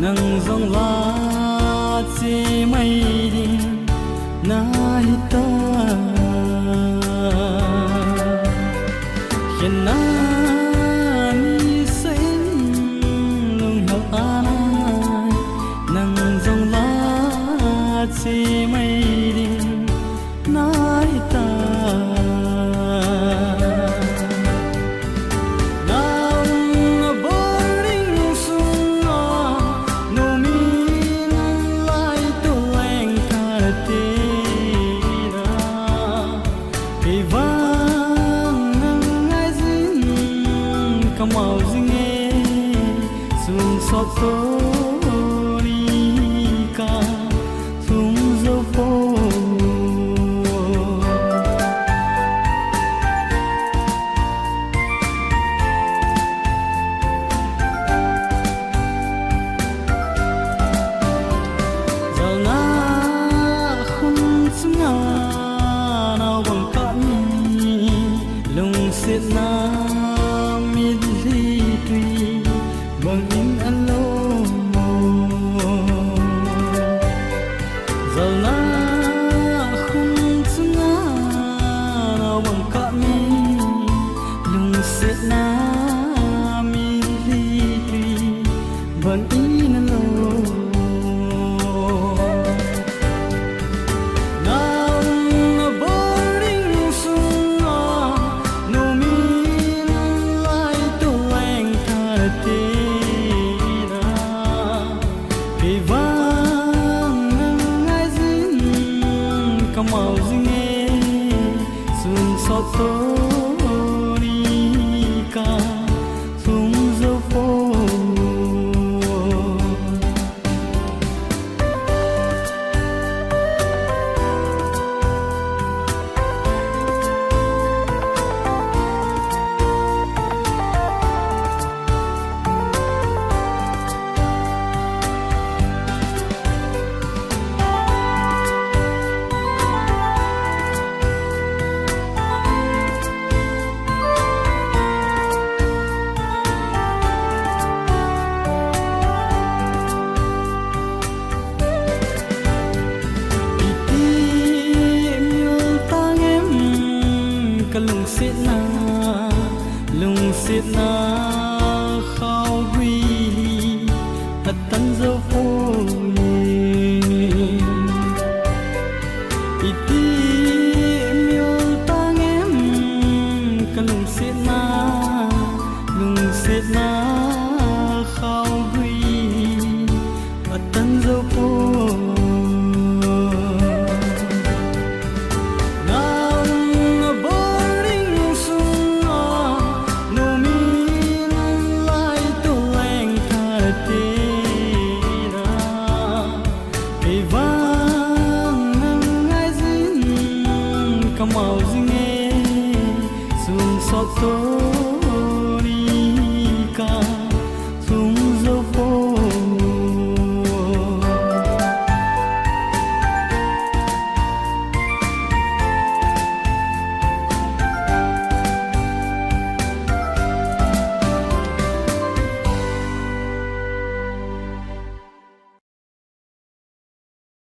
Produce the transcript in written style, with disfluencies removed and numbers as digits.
nang zong la chi mai đi na ta hiện na ni sen lung hao ai nang zong la chi mai đi na ta màu dinh nghe xuống xót số đi ca xuống dấu phố giờ na không xuống na nào bằng cạn lùng xiết na bằng in anh lâu giờ na không xứng nào bằng cả mi lùng xếp na mi li tùy bằng in anh lâu màu dinh nghe xuống xót số đi ca xuống dấu phố lùng xiết na khao quy thật tân dấu phố iti miêu ta em cả lùng xiết na khao quy thật tân dấu phố màu dinh nghe xuống xót số